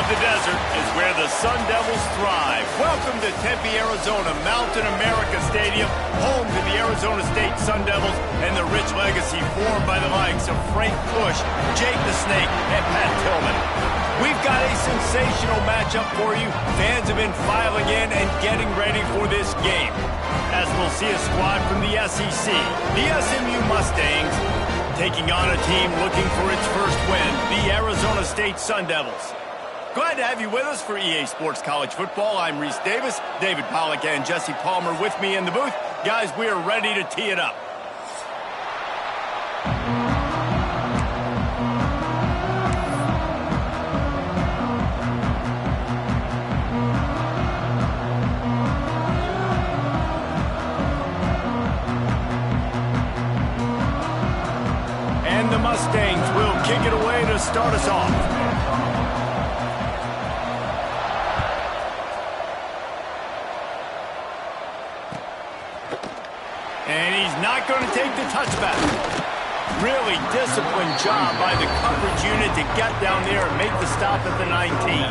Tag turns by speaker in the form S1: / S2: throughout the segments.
S1: the desert is where the Sun Devils thrive. Welcome to Tempe, Arizona, Mountain America Stadium, home to the Arizona State Sun Devils and the rich legacy formed by the likes of Frank Bush, Jake the Snake, and Pat Tillman. We've got a sensational matchup for you. Fans have been filing in and getting ready for this game, as we'll see a squad from the SEC, the SMU Mustangs, taking on a team looking for its first win, the Arizona State Sun Devils. Glad to have you with us for EA Sports College Football. I'm Reese Davis, David Pollack, and Jesse Palmer with me in the booth. Guys, we are ready to tee it up. And the Mustangs will kick it away to start us off. And he's not going to take the touchback. Really disciplined job by the coverage unit to get down there and make the stop at the 19.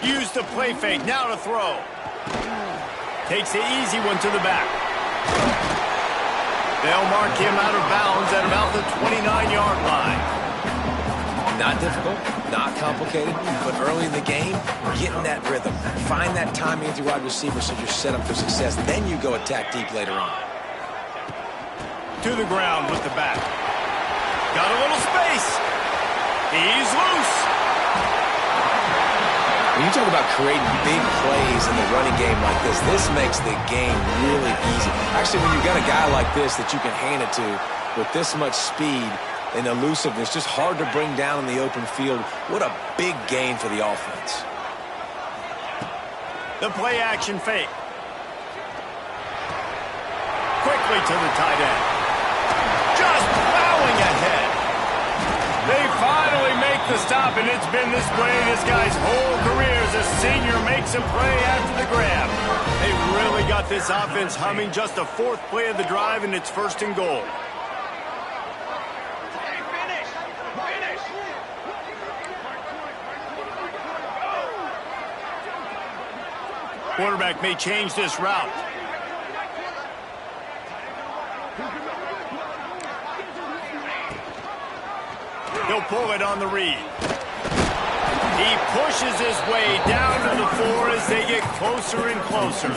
S1: Use the play fake, now to throw. Takes the easy one to the back. They'll mark him out of bounds at about the 29-yard line.
S2: Not difficult, not complicated, but early in the game, getting that rhythm. Find that timing with your wide receiver so you're set up for success. Then you go attack deep later on.
S1: To the ground with the back. Got a little space. He's loose.
S2: When you talk about creating big plays in the running game like this makes the game really easy. Actually, when you've got a guy like this that you can hand it to with this much speed and elusiveness, just hard to bring down in the open field, what a big gain for the offense.
S1: The play action fake. Quickly to the tight end. Just plowing ahead. They finally make the stop, and it's been this way this guy's whole career as a senior makes a play after the grab. They've really got this offense humming. Just a fourth play of the drive, and it's 1st and goal. Quarterback may change this route. He'll pull it on the read. He pushes his way down to the 4 as they get closer and closer.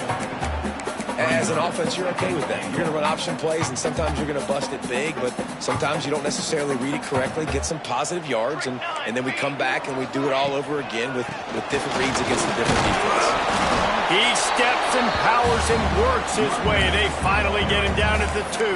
S2: As an offense, you're okay with that. You're going to run option plays, and sometimes you're going to bust it big, but sometimes you don't necessarily read it correctly, get some positive yards, and then we come back and we do it all over again with different reads against a different defense.
S1: He steps and powers and works his way. They finally get him down at the 2.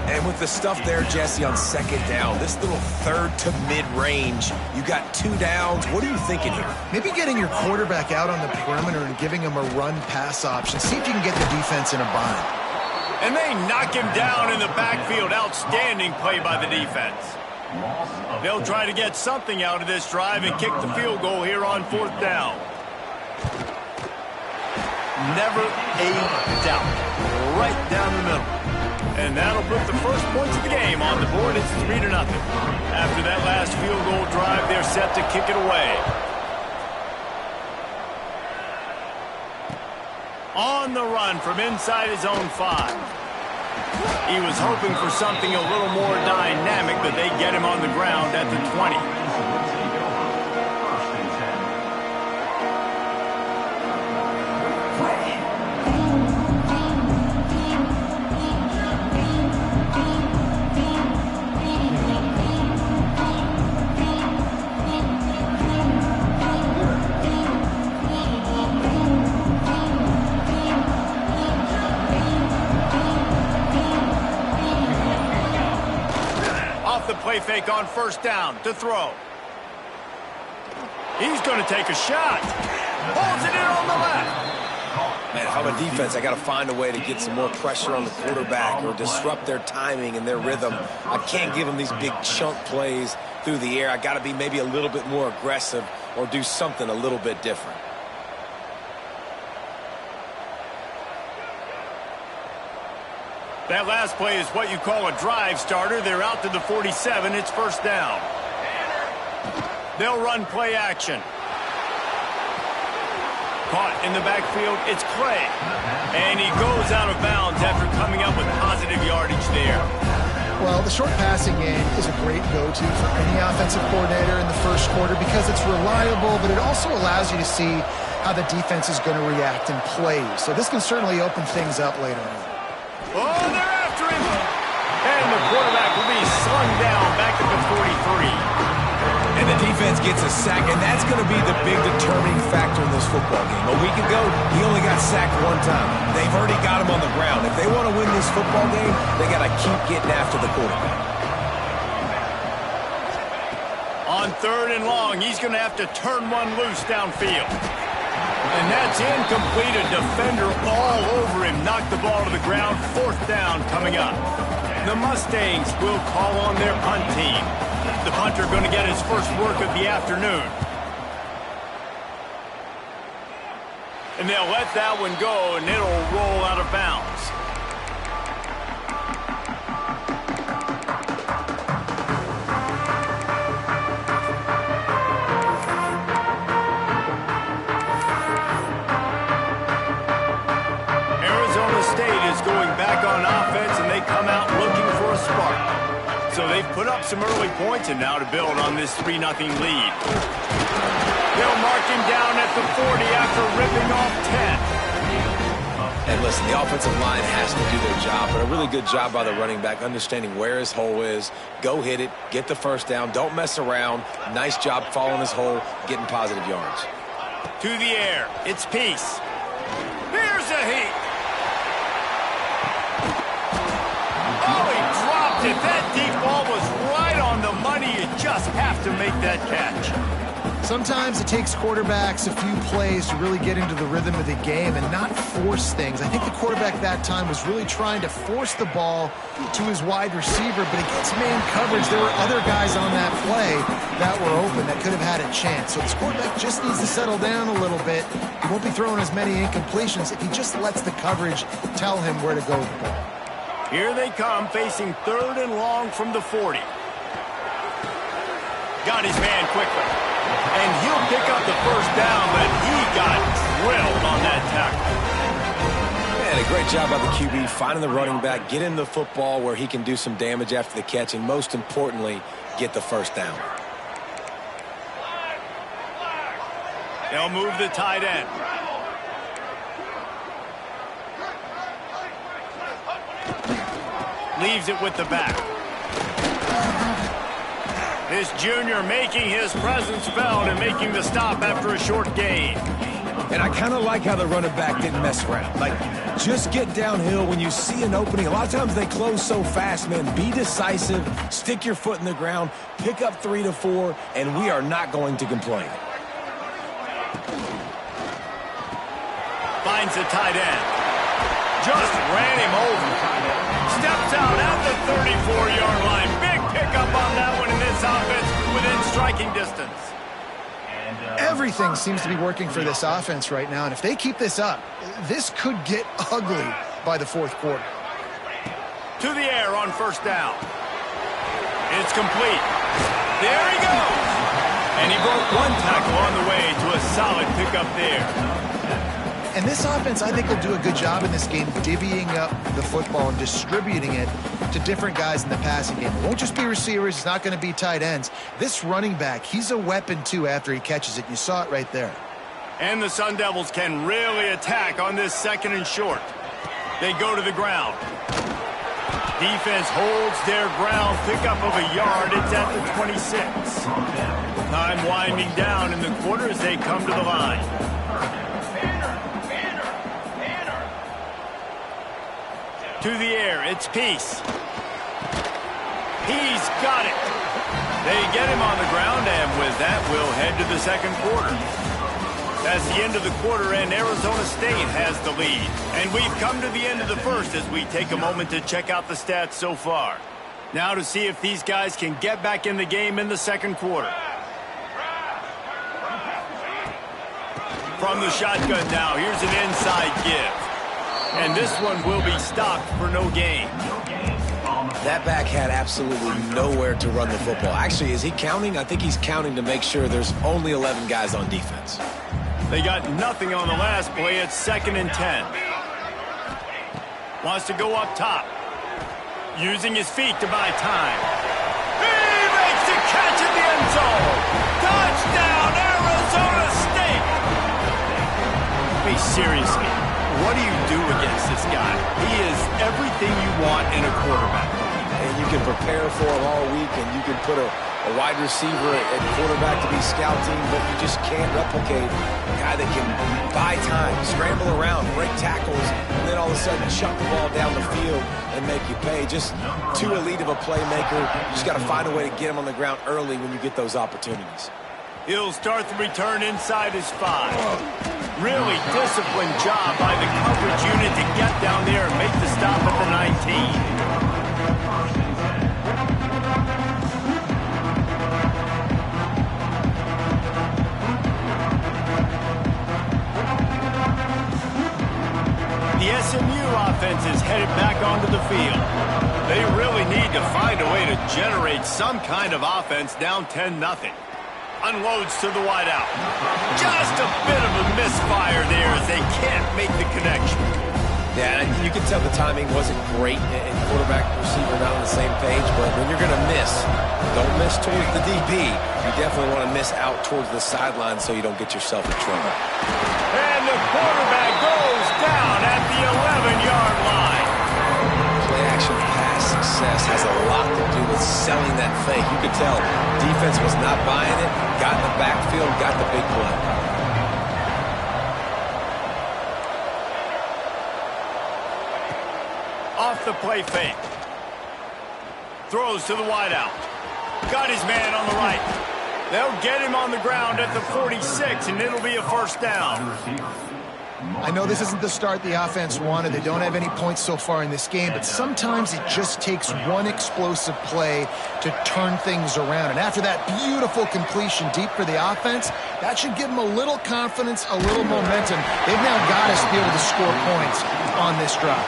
S2: And with the stuff there, Jesse, on 2nd down, this little 3rd to mid-range, you got 2 downs. What are you thinking here?
S3: Maybe getting your quarterback out on the perimeter and giving him a run-pass option. See if you can get the defense in a bind.
S1: And they knock him down in the backfield. Outstanding play by the defense. They'll try to get something out of this drive and kick the field goal here on 4th down. Never a doubt. Right down the middle. And that'll put the first points of the game on the board. It's 3-0. After that last field goal drive, they're set to kick it away. On the run from inside his own 5. He was hoping for something a little more dynamic, but they get him on the ground at the 20. Play fake on 1st down to throw. He's going to take a shot. Pulls it in on the left.
S2: Man, if I'm a defense, I got to find a way to get some more pressure on the quarterback or disrupt their timing and their rhythm. I can't give them these big chunk plays through the air. I got to be maybe a little bit more aggressive or do something a little bit different.
S1: That last play is what you call a drive starter. They're out to the 47. It's first down. They'll run play action. Caught in the backfield, it's Clay. And he goes out of bounds after coming up with positive yardage there.
S3: Well, the short passing game is a great go-to for any offensive coordinator in the first quarter because it's reliable, but it also allows you to see how the defense is going to react in plays. So this can certainly open things up later on.
S1: Oh, they're after him. And the quarterback will be slung down back at the 43.
S2: And the defense gets a sack, and that's going to be the big determining factor in this football game. A week ago, he only got sacked one time. They've already got him on the ground. If they want to win this football game, they got to keep getting after the quarterback.
S1: On 3rd and long, he's going to have to turn one loose downfield. And that's incomplete. A defender all over him. Knocked the ball to the ground. 4th down coming up. The Mustangs will call on their punt team. The punter going to get his first work of the afternoon. And they'll let that one go, and it'll roll out of bounds. Arizona State is going back on offense, and they come out looking for a spark. So they've put up some early points, and now to build on this 3-0 lead. They'll mark him down at the 40 after ripping off 10.
S2: And listen, the offensive line has to do their job, but a really good job by the running back understanding where his hole is. Go hit it, get the first down, don't mess around. Nice job following his hole, getting positive yards.
S1: To the air, it's Peace. Here's a heat. Oh, he dropped it. That deep ball was right on the money. You just have to make that catch.
S3: Sometimes it takes quarterbacks a few plays to really get into the rhythm of the game and not force things. I think the quarterback that time was really trying to force the ball to his wide receiver, but against man coverage, there were other guys on that play that were open that could have had a chance. So this quarterback just needs to settle down a little bit. He won't be throwing as many incompletions if he just lets the coverage tell him where to go with the ball.
S1: Here they come, facing 3rd and long from the 40. Got his man quickly. And he'll pick up the first down, but he got drilled on that tackle.
S2: Man, a great job by the QB finding the running back, getting the football where he can do some damage after the catch, and most importantly, get the first down.
S1: They'll move the tight end. Leaves it with the back. This junior making his presence felt and making the stop after a short gain.
S2: And I kind of like how the running back didn't mess around. Like, just get downhill when you see an opening. A lot of times they close so fast, man. Be decisive, stick your foot in the ground, pick up 3 to 4, and we are not going to complain.
S1: Finds the tight end. Just ran him over. Steps out at the 34-yard line. Big pickup on that one in this offense within striking distance.
S3: Everything seems to be working for this offense right now, and if they keep this up, this could get ugly by the 4th quarter.
S1: To the air on first down. It's complete. There he goes. And he broke one tackle on the way to a solid pickup there.
S3: And this offense, I think, will do a good job in this game divvying up the football and distributing it to different guys in the passing game. It won't just be receivers. It's not going to be tight ends. This running back, he's a weapon, too, after he catches it. You saw it right there.
S1: And the Sun Devils can really attack on this 2nd and short. They go to the ground. Defense holds their ground. Pickup of a yard. It's at the 26. Time winding down in the quarter as they come to the line. To the air, it's Peace. He's got it. They get him on the ground, and with that, we'll head to the 2nd quarter. That's the end of the quarter, and Arizona State has the lead. And we've come to the end of the first as we take a moment to check out the stats so far. Now to see if these guys can get back in the game in the second quarter. From the shotgun now, here's an inside give. And this one will be stopped for no gain.
S2: That back had absolutely nowhere to run the football. Actually, is he counting? I think he's counting to make sure there's only 11 guys on defense.
S1: They got nothing on the last play. It's 2nd and 10. Wants to go up top. Using his feet to buy time. He makes the catch in the end zone. Touchdown, Arizona State. Hey, seriously, what do you do against this guy? He is everything you want in a quarterback.
S2: And you can prepare for him all week, and you can put a wide receiver at quarterback to be scouting, but you just can't replicate a guy that can buy time, scramble around, break tackles, and then all of a sudden chuck the ball down the field and make you pay. Just too elite of a playmaker. You just got to find a way to get him on the ground early when you get those opportunities.
S1: He'll start the return inside his 5. Really disciplined job by the coverage unit to get down there and make the stop at the 19. The SMU offense is headed back onto the field. They really need to find a way to generate some kind of offense down 10-0. Unloads to the wideout. Just a bit of a misfire there as they can't make the connection.
S2: Yeah, you can tell the timing wasn't great, and quarterback and receiver not on the same page, but when you're going to miss, don't miss towards the DB. You definitely want to miss out towards the sideline so you don't get yourself in trouble.
S1: And the quarterback goes down at the 11-yard line.
S2: Play-action pass success has a lot to do with selling that fake. You could tell defense was not buying it, got in the backfield, got the big play.
S1: Off the play fake. Throws to the wideout. Got his man on the right. They'll get him on the ground at the 46, and it'll be a first down.
S3: I know this isn't the start the offense wanted. They don't have any points so far in this game, but sometimes it just takes one explosive play to turn things around. And after that beautiful completion deep for the offense, that should give them a little confidence, a little momentum. They've now got us to be able to score points on this drive.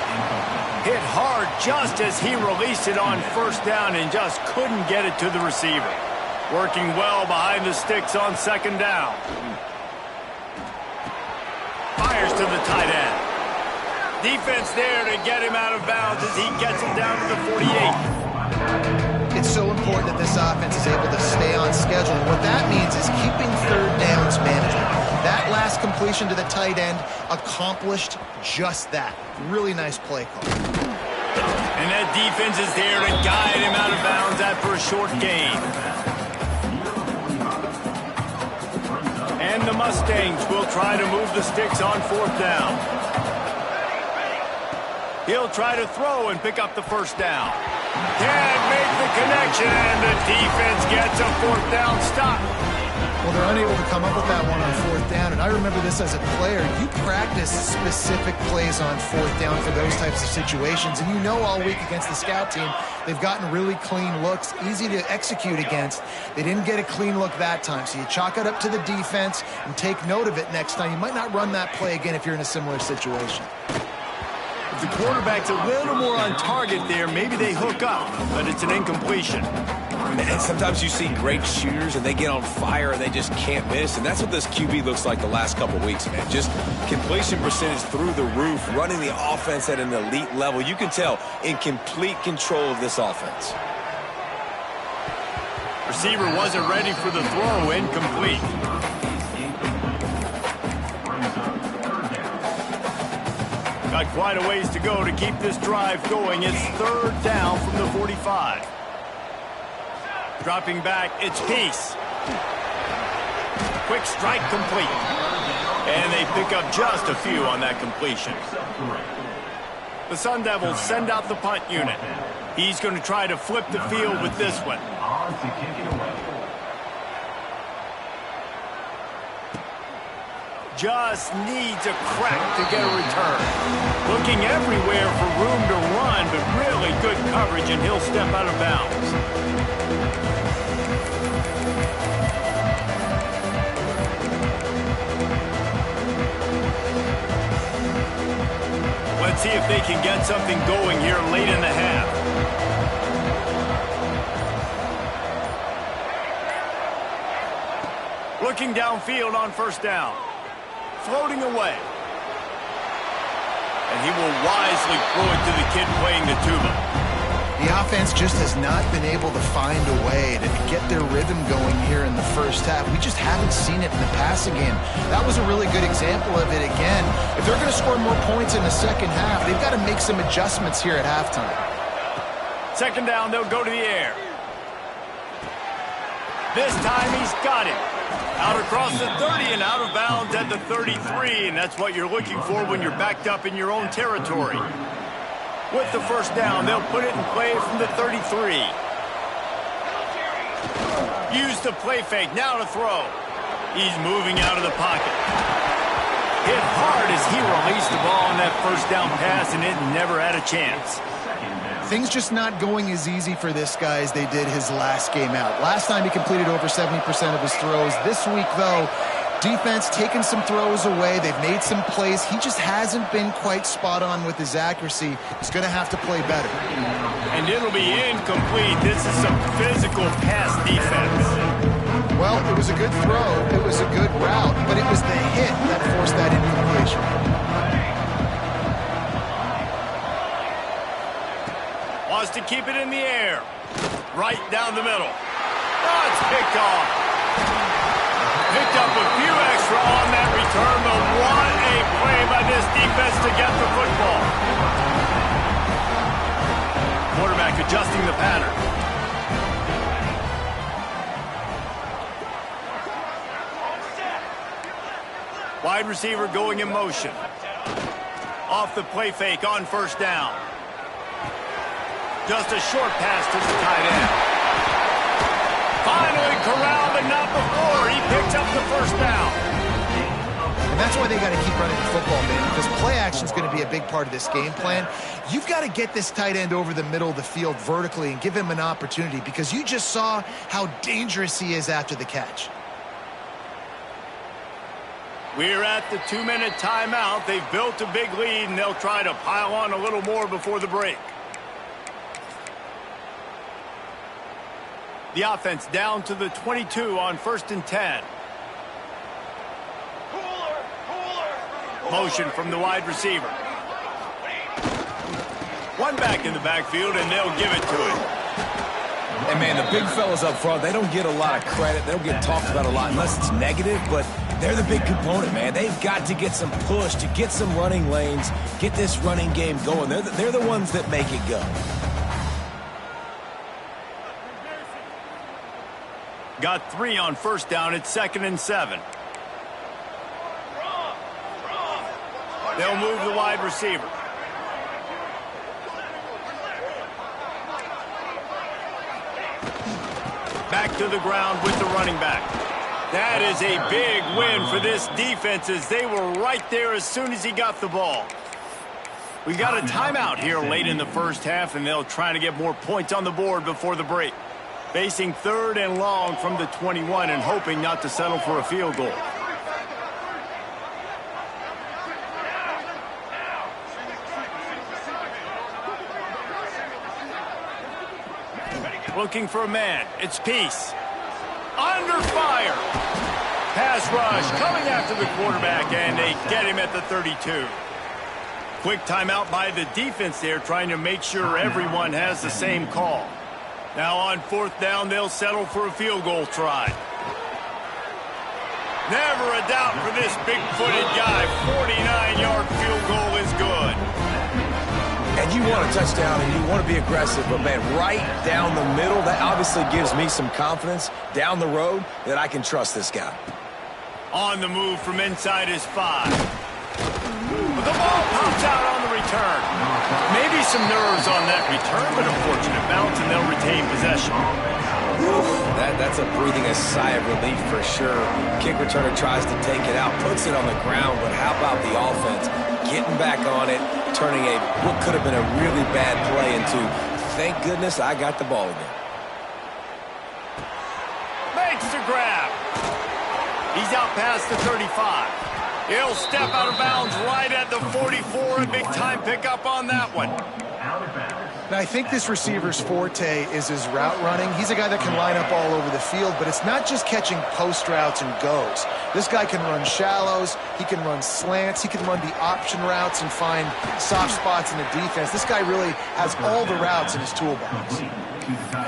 S1: Hit hard just as he released it on first down and just couldn't get it to the receiver. Working well behind the sticks on second down. Fires to the tight end. Defense there to get him out of bounds as he gets it down to the 48.
S3: It's so important that this offense is able to stay on schedule. And what that means is keeping third downs manageable. That last completion to the tight end accomplished just that. Really nice play call.
S1: And that defense is there to guide him out of bounds after a short gain. And the Mustangs will try to move the sticks on fourth down. He'll try to throw and pick up the first down. Can't make the connection, and the defense gets a fourth down stop.
S3: Well, they're unable to come up with that one on fourth down, and I remember this as a player. You practice specific plays on fourth down for those types of situations, and you know all week against the scout team, they've gotten really clean looks, easy to execute against. They didn't get a clean look that time, so you chalk it up to the defense and take note of it next time. You might not run that play again if you're in a similar situation.
S1: If the quarterback's a little more on target there, maybe they hook up, but it's an incompletion.
S2: And sometimes you see great shooters and they get on fire and they just can't miss, and that's what this QB looks like the last couple of weeks, man. Just completion percentage through the roof, running the offense at an elite level. You can tell in complete control of this offense.
S1: Receiver wasn't ready for the throw, incomplete. Got quite a ways to go to keep this drive going. It's third down from the 45. Dropping back, it's Peace. Quick strike complete. And they pick up just a few on that completion. The Sun Devils send out the punt unit. He's going to try to flip the field with this one. just needs a crack to get a return. Looking everywhere for room to run, but really good coverage, and he'll step out of bounds. Let's see if they can get something going here late in the half. Looking downfield on first down. Floating away. And he will wisely throw it to the kid playing the tuba.
S3: The offense just has not been able to find a way to get their rhythm going here in the first half. We just haven't seen it in the passing game. That was a really good example of it again. If they're going to score more points in the second half, they've got to make some adjustments here at halftime.
S1: Second down, they'll go to the air. This time he's got it. Out across the 30 and out of bounds at the 33, and that's what you're looking for when you're backed up in your own territory. With the first down, they'll put it in play from the 33. Use the play fake, now to throw. He's moving out of the pocket. Hit hard as he released the ball on that first down pass, and it never had a chance.
S3: Things just not going as easy for this guy as they did his last game out. Last time he completed over 70% of his throws. This week, though, defense taking some throws away. They've made some plays. He just hasn't been quite spot on with his accuracy. He's going to have to play better.
S1: And it'll be incomplete. This is some physical pass defense.
S3: Well, it was a good throw. It was a good route, but it was the hit that forced that incompletion.
S1: Wants to keep it in the air. Right down the middle. Oh, it's picked off. Picked up a few extra on that return, but what a play by this defense to get the football. Quarterback adjusting the pattern. Wide receiver going in motion. Off the play fake on first down. Just a short pass to the tight end. Finally corralled, but not before. He picks up the first down.
S3: And that's why they got to keep running the football, man, because play action is going to be a big part of this game plan. You've got to get this tight end over the middle of the field vertically and give him an opportunity, because you just saw how dangerous he is after the catch.
S1: We're at the 2-minute timeout. They've built a big lead, and they'll try to pile on a little more before the break. The offense down to the 22 on 1st and 10. Motion from the wide receiver. One back in the backfield, and they'll give it to him.
S2: And, man, the big fellas up front, they don't get a lot of credit. They don't get talked about a lot unless it's negative, but they're the big component, man. They've got to get some push, to get some running lanes, get this running game going. They're the ones that make it go.
S1: Got 3 on first down. It's 2nd and 7. They'll move the wide receiver. Back to the ground with the running back. That is a big win for this defense, as they were right there as soon as he got the ball. We got a timeout here late in the first half, and they'll try to get more points on the board before the break. Facing 3rd and long from the 21 and hoping not to settle for a field goal. Looking for a man. It's Peace. Under fire. Pass rush coming after the quarterback, and they get him at the 32. Quick timeout by the defense there, trying to make sure everyone has the same call. Now on 4th down, they'll settle for a field goal try. Never a doubt for this big-footed guy. 49-yard field goal is good.
S2: And you want a touchdown and you want to be aggressive, but, man, right down the middle, that obviously gives me some confidence down the road that I can trust this guy.
S1: On the move from inside his 5. The ball pops out on the return. Maybe some nerves on that return, but a fortunate bounce, and they'll retain possession.
S2: That's a breathing a sigh of relief for sure. Kick returner tries to take it out, puts it on the ground, but how about the offense? Getting back on it, turning what could have been a really bad play into, thank goodness I got the ball again.
S1: Makes the grab. He's out past the 35. He'll step out of bounds right at the 44. A big-time pickup on that one.
S3: Now, I think this receiver's forte is his route running. He's a guy that can line up all over the field, but it's not just catching post routes and goes. This guy can run shallows, he can run slants, he can run the option routes and find soft spots in the defense. This guy really has all the routes in his toolbox.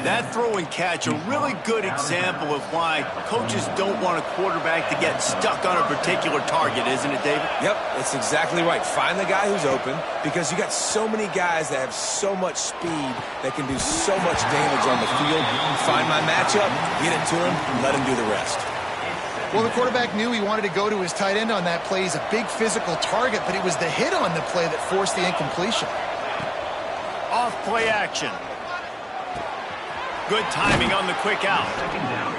S1: That throw and catch, a really good example of why coaches don't want a quarterback to get stuck on a particular target, isn't it, David?
S2: Yep, it's exactly right. Find the guy who's open, because you got so many guys that have so much speed that can do so much damage on the field. Find my matchup, get it to him, and let him do the rest.
S3: Well, the quarterback knew he wanted to go to his tight end on that play. He's a big physical target, but it was the hit on the play that forced the incompletion.
S1: Off play action. Good timing on the quick out.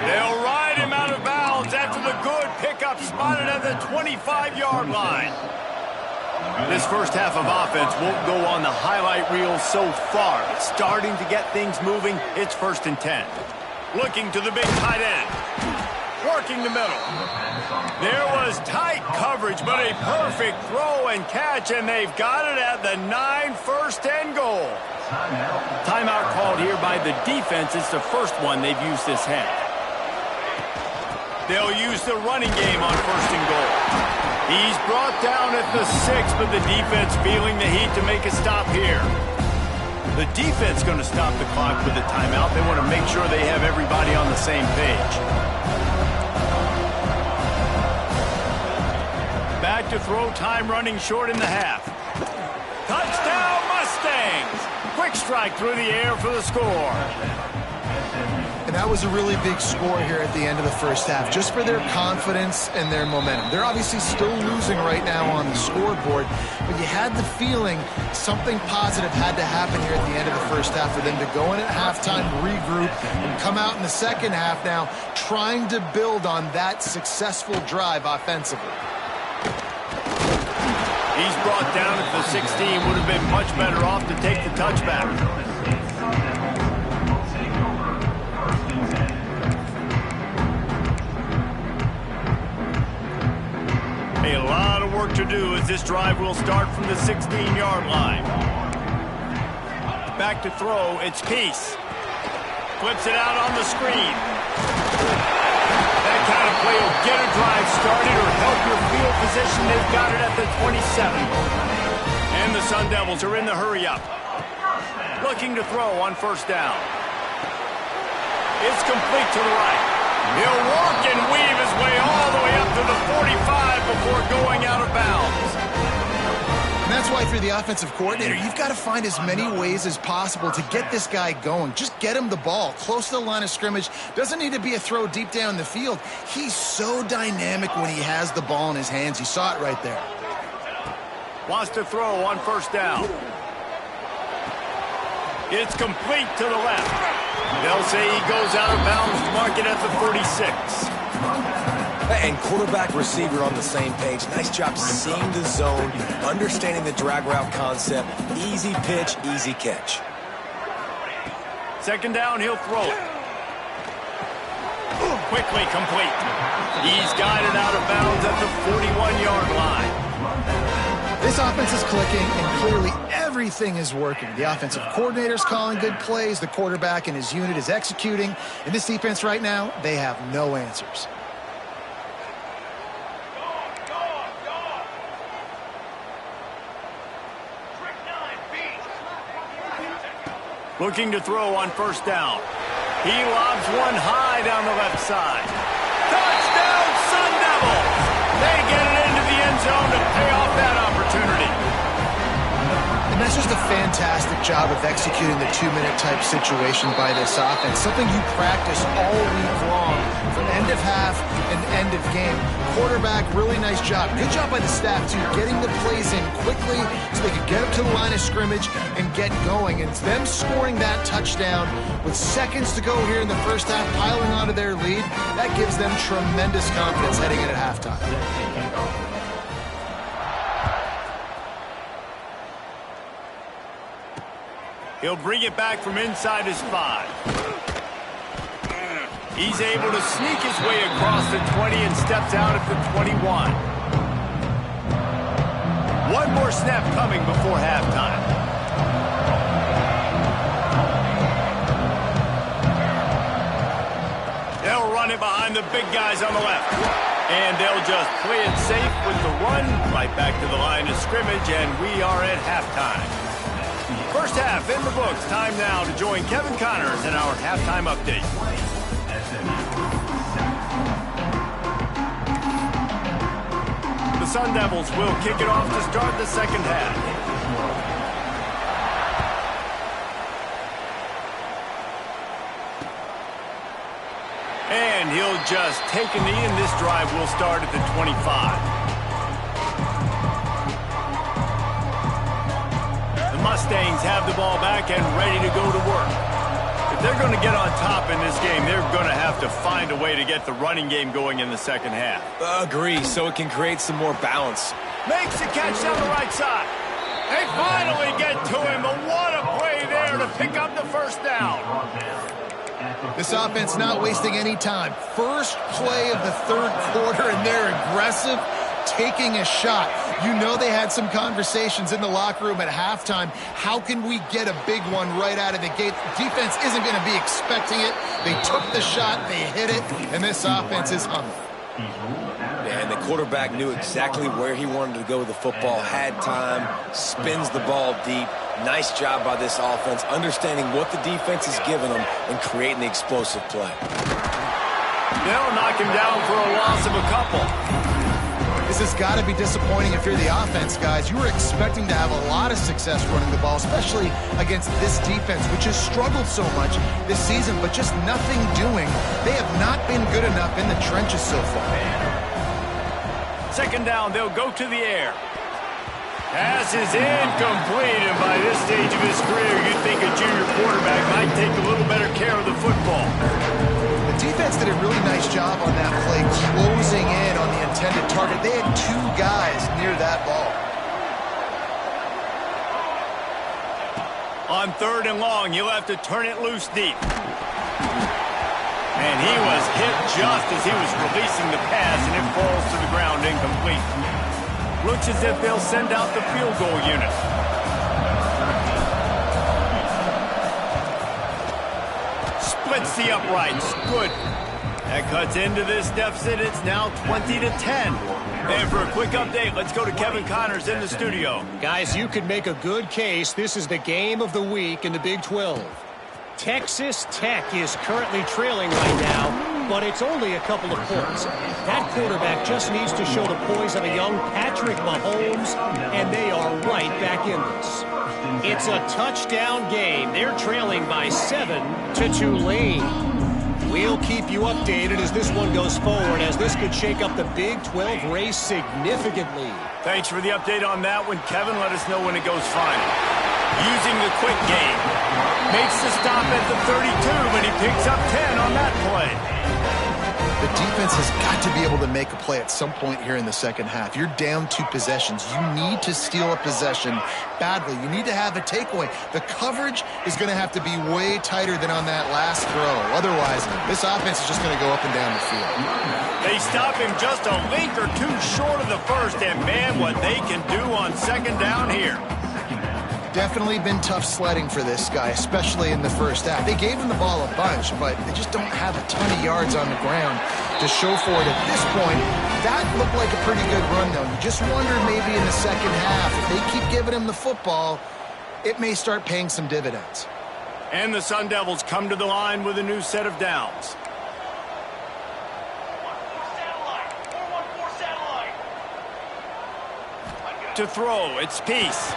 S1: They'll ride him out of bounds after the good pickup spotted at the 25-yard line. This first half of offense won't go on the highlight reel so far. It's starting to get things moving. It's 1st and 10. Looking to the big tight end. Working the middle. There was tight coverage, but a perfect throw and catch, and they've got it at the 9, 1st and goal. Timeout called here by the defense. It's the first one they've used this half. They'll use the running game on 1st and goal. He's brought down at the 6, but the defense feeling the heat to make a stop here. The defense going to stop the clock with a timeout. They want to make sure they have everybody on the same page. Back to throw, time running short in the half. Touchdown Mustangs! Quick strike through the air for the score.
S3: And that was a really big score here at the end of the first half, just for their confidence and their momentum. They're obviously still losing right now on the scoreboard, but you had the feeling something positive had to happen here at the end of the first half for them to go in at halftime, regroup, and come out in the second half now trying to build on that successful drive offensively.
S1: He's brought down at the 16. Would have been much better off to take the touchback. A lot of work to do as this drive will start from the 16-yard line. Back to throw. It's Peace. Flips it out on the screen. That kind of play will get a drive started or help your field position. They've got it at the 27. And the Sun Devils are in the hurry-up. Looking to throw on 1st down. It's complete to the right. He'll walk and weave his way all the way up to the 45 before going out of bounds.
S3: And that's why, for the offensive coordinator, you've got to find as many ways as possible to get this guy going. Just get him the ball close to the line of scrimmage. Doesn't need to be a throw deep down the field. He's so dynamic when he has the ball in his hands. You saw it right there.
S1: Wants to throw on 1st down. It's complete to the left. They'll say he goes out of bounds to mark it at the 46.
S2: And quarterback receiver on the same page. Nice job seeing the zone, understanding the drag route concept. Easy pitch, easy catch.
S1: 2nd down, he'll throw it. Quickly complete. He's guided out of bounds at the 41-yard line.
S3: This offense is clicking, and clearly everything is working. The offensive coordinator's calling good plays. The quarterback and his unit is executing. And this defense right now, they have no answers.
S1: Looking to throw on 1st down. He lobs one high down the left side. Touchdown, Sun Devils! They get it into the end zone to pay off that opportunity.
S3: And that's just a fantastic job of executing the 2-minute type situation by this offense. Something you practice all week long from end of half and end of game. Quarterback, really nice job. Good job by the staff, too, getting the plays in quickly so they could get up to the line of scrimmage and get going. And it's them scoring that touchdown with seconds to go here in the first half, piling onto their lead. That gives them tremendous confidence heading in at halftime.
S1: He'll bring it back from inside his 5. He's able to sneak his way across the 20 and steps out at the 21. One more snap coming before halftime. They'll run it behind the big guys on the left. And they'll just play it safe with the run right back to the line of scrimmage, and we are at halftime. First half in the books. Time now to join Kevin Connors in our halftime update. The Sun Devils will kick it off to start the second half. And he'll just take a knee, and this drive will start at the 25. The Mustangs have the ball back and ready to go to work. If they're going to get on top in this game, they're going to have to find a way to get the running game going in the second half.
S2: Agree, so it can create some more balance.
S1: Makes the catch down the right side. They finally get to him, but what a play there to pick up the first down.
S3: This offense not wasting any time. First play of the third quarter, and they're aggressive, taking a shot. You know they had some conversations in the locker room at halftime. How can we get a big one right out of the gate? The defense isn't going to be expecting it. They took the shot, they hit it, and this offense is hungry.
S2: And the quarterback knew exactly where he wanted to go with the football, had time, spins the ball deep. Nice job by this offense, understanding what the defense is giving them and creating the explosive play.
S1: They'll knock him down for a loss of a couple.
S3: This has got to be disappointing if you're the offense, guys. You were expecting to have a lot of success running the ball, especially against this defense, which has struggled so much this season, but just nothing doing. They have not been good enough in the trenches so far.
S1: Second down, they'll go to the air. Pass is incomplete, and by this stage of his career, you'd think a junior quarterback might take a little better care of the football.
S3: The defense did a really nice job on that play, closing in on the intended target. They had 2 guys near that ball.
S1: On third and long, you'll have to turn it loose deep. And he was hit just as he was releasing the pass, and it falls to the ground incomplete. Looks as if they'll send out the field goal unit. Splits the uprights. Good. That cuts into this deficit. It's now 20-10. And for a quick update, let's go to Kevin Connors in the studio.
S4: Guys, you could make a good case. This is the game of the week in the Big 12. Texas Tech is currently trailing right now, but it's only a couple of points. That quarterback just needs to show the poise of a young Patrick Mahomes, and they are right back in this. It's a touchdown game. They're trailing by 7 to Tulane. We'll keep you updated as this one goes forward, as this could shake up the Big 12 race significantly.
S1: Thanks for the update on that one, Kevin. Let us know when it goes final. Using the quick game. Makes the stop at the 32, but he picks up 10 on that play.
S3: The defense has got to be able to make a play at some point here in the second half. You're down 2 possessions. You need to steal a possession badly. You need to have a takeaway. The coverage is going to have to be way tighter than on that last throw. Otherwise, this offense is just going to go up and down the field.
S1: They stop him just a link or 2 short of the first, and man, what they can do on second down here.
S3: Definitely been tough sledding for this guy, especially in the first half. They gave him the ball a bunch, but they just don't have a ton of yards on the ground to show for it at this point. That looked like a pretty good run, though. You just wonder maybe in the second half, if they keep giving him the football, it may start paying some dividends.
S1: And the Sun Devils come to the line with a new set of downs. To throw, it's Peace.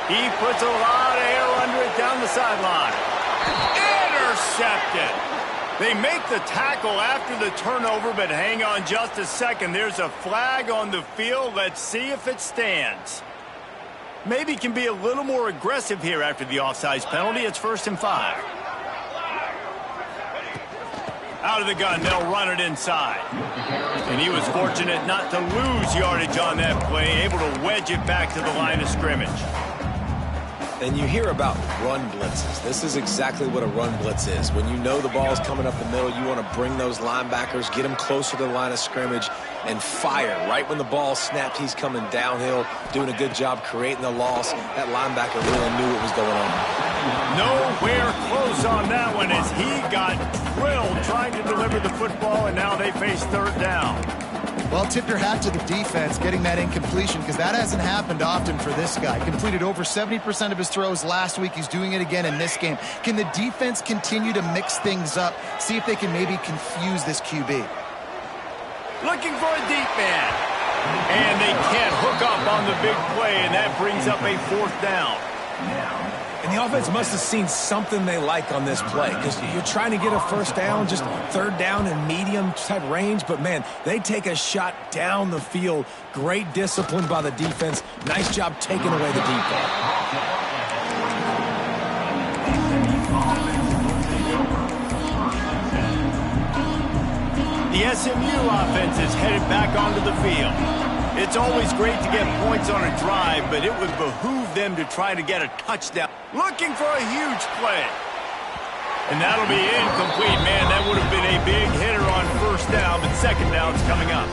S1: He puts a lot of air under it down the sideline. Intercepted. They make the tackle after the turnover, but hang on just a second. There's a flag on the field. Let's see if it stands. Maybe can be a little more aggressive here after the offsides penalty. It's 1st and 5. Out of the gun, they'll run it inside. And he was fortunate not to lose yardage on that play, able to wedge it back to the line of scrimmage.
S2: And you hear about run blitzes. This is exactly what a run blitz is. When you know the ball's coming up the middle, you want to bring those linebackers, get them closer to the line of scrimmage, and fire. Right when the ball snapped, he's coming downhill, doing a good job creating the loss. That linebacker really knew what was going on.
S1: Nowhere close on that one as he got drilled trying to deliver the football, and now they face 3rd down.
S3: Well, tip your hat to the defense getting that incompletion, because that hasn't happened often for this guy. Completed over 70% of his throws last week. He's doing it again in this game. Can the defense continue to mix things up, see if they can maybe confuse this QB?
S1: Looking for a deep man. And they can't hook up on the big play, and that brings up a 4th down.
S2: And the offense must have seen something they like on this play, because you're trying to get a 1st down, just 3rd down and medium type range. But, man, they take a shot down the field. Great discipline by the defense. Nice job taking away the deep ball.
S1: The SMU offense is headed back onto the field. It's always great to get points on a drive, but it would behoove them to try to get a touchdown. Looking for a huge play. And that'll be incomplete. Man, that would have been a big hitter on 1st down, but 2nd down's coming up.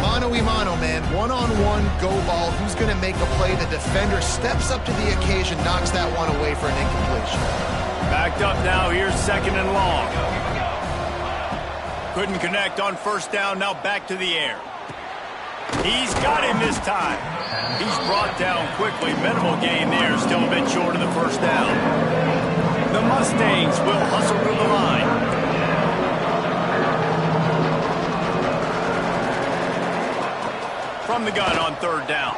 S3: Mano-a-mano, man. One-on-one, go ball. Who's going to make a play? The defender steps up to the occasion, knocks that one away for an incompletion.
S1: Backed up now. Here's 2nd and long. Couldn't connect on 1st down. Now back to the air. He's got him this time. He's brought down quickly. Minimal gain there. Still a bit short of the 1st down. The Mustangs will hustle to the line. From the gun on 3rd down.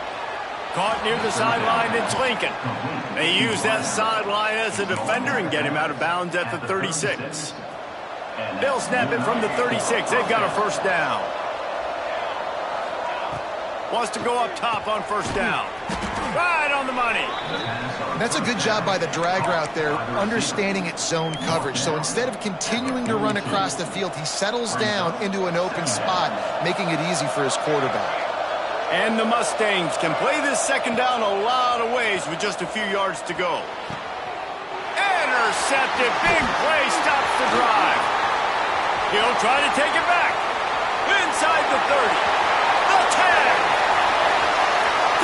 S1: Caught near the sideline, it's Lincoln. They use that sideline as a defender and get him out of bounds at the 36. They'll snap it from the 36. They've got a 1st down. Wants to go up top on 1st down. Right on the money.
S3: That's a good job by the drag route there, understanding its zone coverage. So instead of continuing to run across the field, he settles down into an open spot, making it easy for his quarterback.
S1: And the Mustangs can play this 2nd down a lot of ways with just a few yards to go. Intercepted. Big play stops the drive. He'll try to take it back. Inside the 30. The 10.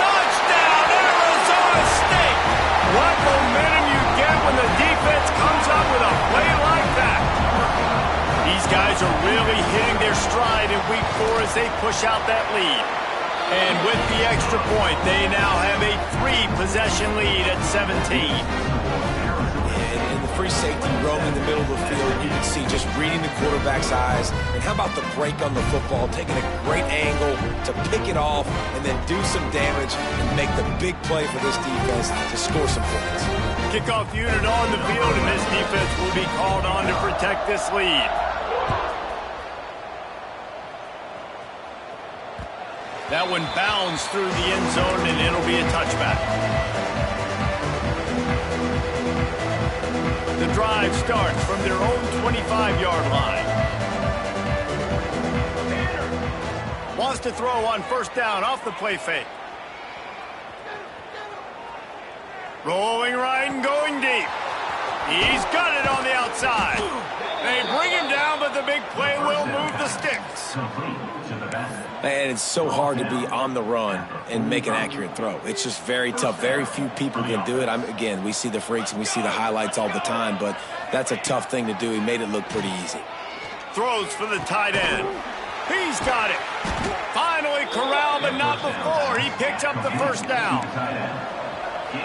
S1: Touchdown, Arizona State! What momentum you get when the defense comes up with a play like that. These guys are really hitting their stride in week 4 as they push out that lead. And with the extra point, they now have a 3-possession lead at 17.
S2: And the free safety roaming the middle of the field, you can see just reading the quarterback's eyes. And how about the break on the football, taking a great angle to pick it off and then do some damage and make the big play for this defense to score some points.
S1: Kickoff unit on the field, and this defense will be called on to protect this lead. That one bounds through the end zone, and it'll be a touchback. The drive starts from their own 25-yard line. Wants to throw on 1st down off the play fake. Rolling right and going deep. He's got it on the outside. They bring him down, but the big play will move the sticks.
S2: And it's so hard to be on the run and make an accurate throw. It's just very tough. Very few people can do it. Again, we see the freaks and we see the highlights all the time, but that's a tough thing to do. He made it look pretty easy.
S1: Throws for the tight end. He's got it. Finally corralled, but not before. He picks up the 1st down.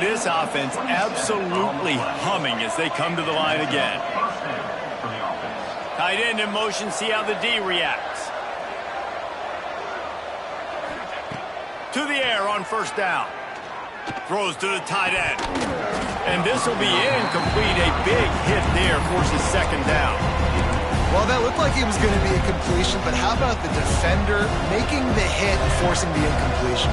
S1: This offense absolutely humming as they come to the line again. Tight end in motion, see how the D reacts. To the air on 1st down. Throws to the tight end. And this will be incomplete. A big hit there forces 2nd down.
S3: Well, that looked like it was going to be a completion, but how about the defender making the hit and forcing the incompletion?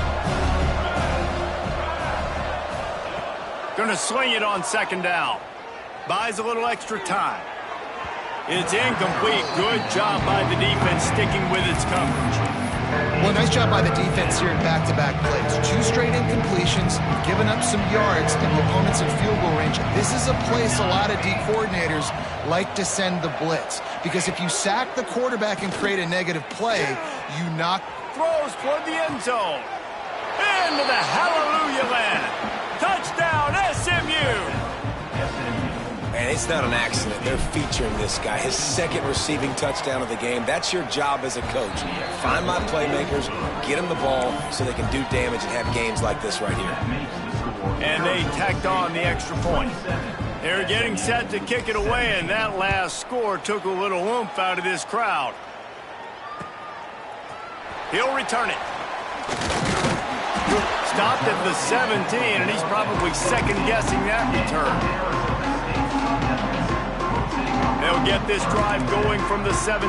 S1: Gonna sling it on second down. Buys a little extra time. It's incomplete. Good job by the defense sticking with its coverage.
S3: Well, nice job by the defense here in back-to-back plays. 2 straight incompletions, given up some yards, and the opponent's in field goal range. This is a place a lot of D coordinators like to send the blitz, because if you sack the quarterback and create a negative play, you knock.
S1: Throws toward the end zone. Into the hallelujah land. Touchdown, SMU.
S2: And it's not an accident. They're featuring this guy. His second receiving touchdown of the game. That's your job as a coach. Find my playmakers, get them the ball so they can do damage and have games like this right here.
S1: And they tacked on the extra point. They're getting set to kick it away, and that last score took a little oomph out of this crowd. He'll return it. Stopped at the 17, and he's probably second-guessing that return. They'll get this drive going from the 17.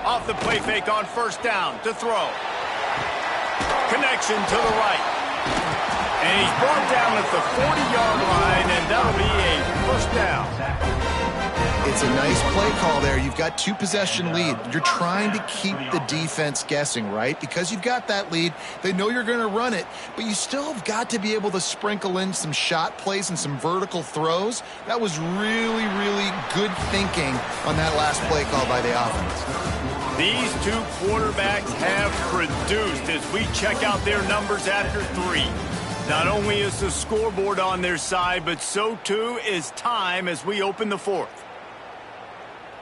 S1: Off the play fake on first down to throw. Connection to the right. And he's brought down at the 40-yard line, and that'll be a first down.
S3: It's a nice play call there. You've got 2-possession lead. You're trying to keep the defense guessing, right? Because you've got that lead. They know you're going to run it, but you still have got to be able to sprinkle in some shot plays and some vertical throws. That was really, really good thinking on that last play call by the offense.
S1: These 2 quarterbacks have produced as we check out their numbers after 3. Not only is the scoreboard on their side, but so too is time as we open the 4th.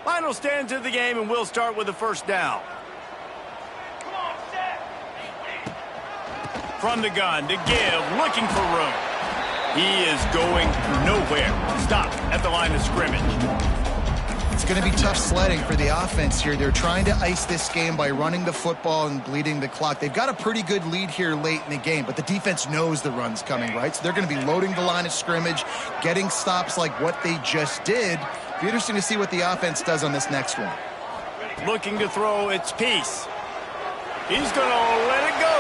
S1: Final stands of the game, and we'll start with the first down. From the gun to give, looking for room. He is going nowhere. Stop at the line of scrimmage.
S3: It's going to be tough sledding for the offense here. They're trying to ice this game by running the football and bleeding the clock. They've got a pretty good lead here late in the game, but the defense knows the run's coming, right? So they're going to be loading the line of scrimmage, getting stops like what they just did. Be interesting to see what the offense does on this next one.
S1: Looking to throw, it's Peace. He's going to let it go.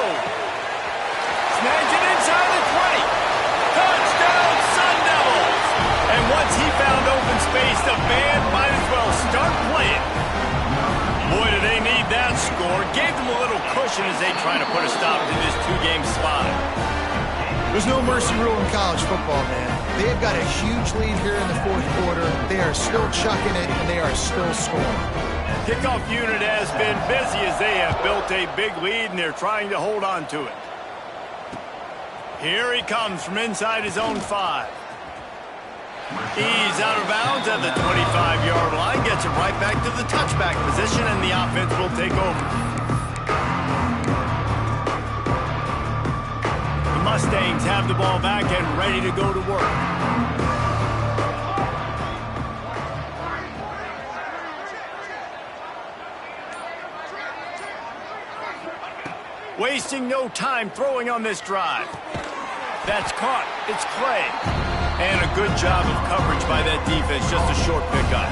S1: Snags it inside the 20. Touchdown, Sun Devils! And once he found open space, the band might as well start playing. Boy, do they need that score. Gave them a little cushion as they try to put a stop to this 2-game slide.
S3: There's no mercy rule in college football, man. They've got a huge lead here in the 4th quarter. They are still chucking it, and they are still scoring.
S1: Kickoff unit has been busy as they have built a big lead, and they're trying to hold on to it. Here he comes from inside his own 5. He's out of bounds at the 25-yard line, gets it right back to the touchback position, and the offense will take over. Mustangs have the ball back and ready to go to work. Wasting no time throwing on this drive. That's caught. It's Clay. And a good job of coverage by that defense. Just a short pickup.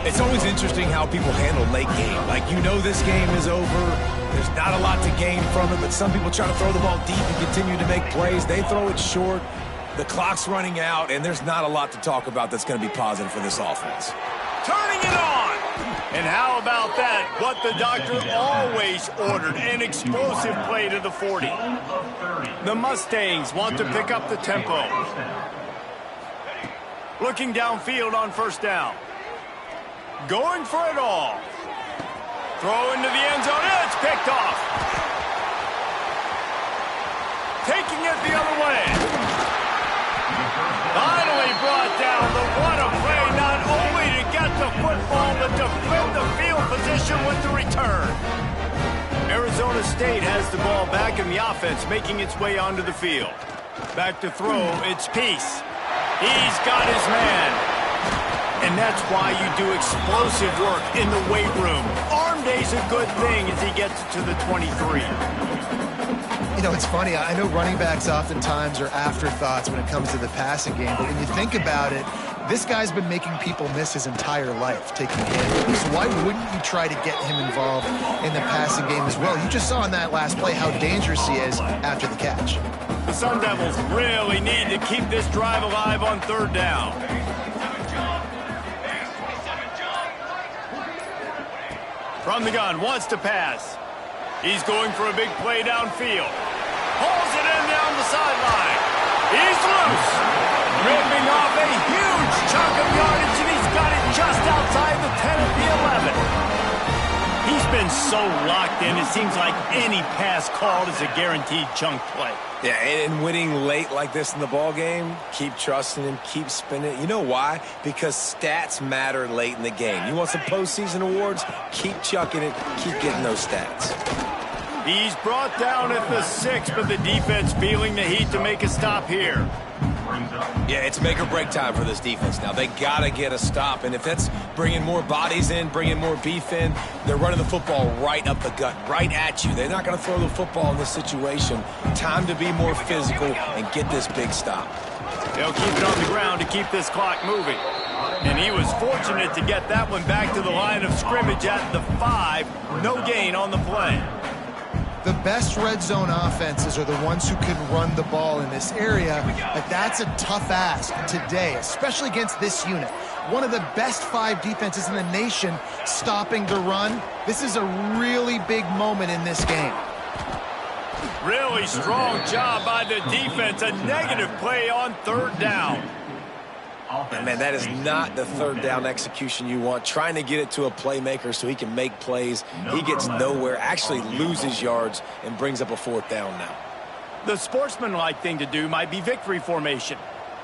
S2: It's always interesting how people handle late game. Like, you know this game is over. There's not a lot to gain from it, but some people try to throw the ball deep and continue to make plays. They throw it short. The clock's running out, and there's not a lot to talk about that's going to be positive for this offense.
S1: Turning it on. And how about that? What the doctor always ordered, an explosive play to the 40. The Mustangs want to pick up the tempo. Looking downfield on first down. Going for it all. Throw into the end zone. It's picked off. Taking it the other way. Finally brought down. What a play, not only to get the football, but to flip the field position with the return. Arizona State has the ball back, and the offense making its way onto the field. Back to throw. It's Peace. He's got his man. And that's why you do explosive work in the weight room. Arm day's a good thing as he gets to the 23.
S3: You know, it's funny. I know running backs oftentimes are afterthoughts when it comes to the passing game. But when you think about it, This guy's been making people miss his entire life, taking hits. So why wouldn't you try to get him involved in the passing game as well? You just saw in that last play how dangerous he is after the catch.
S1: The Sun Devils really need to keep this drive alive on third down. From the gun, wants to pass. He's going for a big play downfield. Hauls it in down the sideline. He's loose. Ripping off a huge chunk of yardage, and he's got it just outside the 10 of the 11. He's been so locked in, it seems like any pass called is a guaranteed chunk play.
S2: Yeah, and winning late like this in the ball game, keep trusting him, keep spinning. You know why? Because stats matter late in the game. You want some postseason awards? Keep chucking it, keep getting those stats.
S1: He's brought down at the 6, but the defense feeling the heat to make a stop here.
S2: Yeah, it's make or break time for this defense now. They got to get a stop, and if that's bringing more bodies in, bringing more beef in, they're running the football right up the gut, right at you. They're not going to throw the football in this situation. Time to be more physical and get this big stop.
S1: They'll keep it on the ground to keep this clock moving. And he was fortunate to get that one back to the line of scrimmage at the 5. No gain on the play.
S3: The best red zone offenses are the ones who can run the ball in this area, but that's a tough ask today, especially against this unit. One of the best 5 defenses in the nation stopping the run. This is a really big moment in this game.
S1: Really strong job by the defense. A negative play on third down.
S2: And man, that is not the third down execution you want. Trying to get it to a playmaker so he can make plays. He gets nowhere, actually loses yards, and brings up a 4th down now.
S1: The sportsmanlike thing to do might be victory formation.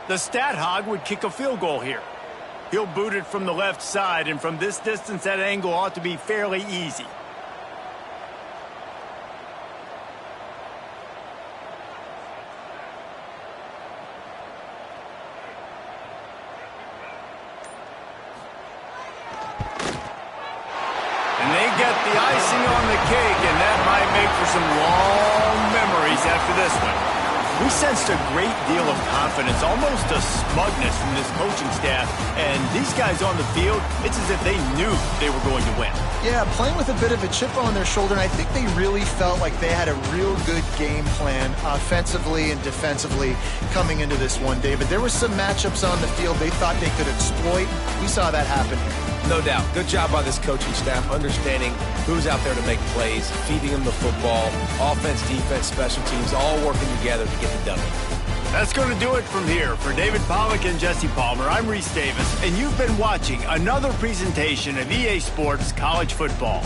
S1: The stat hog would kick a field goal here. He'll boot it from the left side, and from this distance, that angle ought to be fairly easy. Get the icing on the cake, and that might make for some long memories after this one. We sensed a great deal of confidence, almost a smugness from this coaching staff, and these guys on the field, it's as if they knew they were going to win.
S3: Yeah, playing with a bit of a chip on their shoulder, and I think they really felt like they had a real good game plan offensively and defensively coming into this one, David. There were some matchups on the field they thought they could exploit. We saw that happen here.
S2: No doubt. Good job by this coaching staff, understanding who's out there to make plays, feeding them the football, offense, defense, special teams, all working together to get the W.
S1: That's going to do it from here. For David Pollack and Jesse Palmer, I'm Reese Davis, and you've been watching another presentation of EA Sports College Football.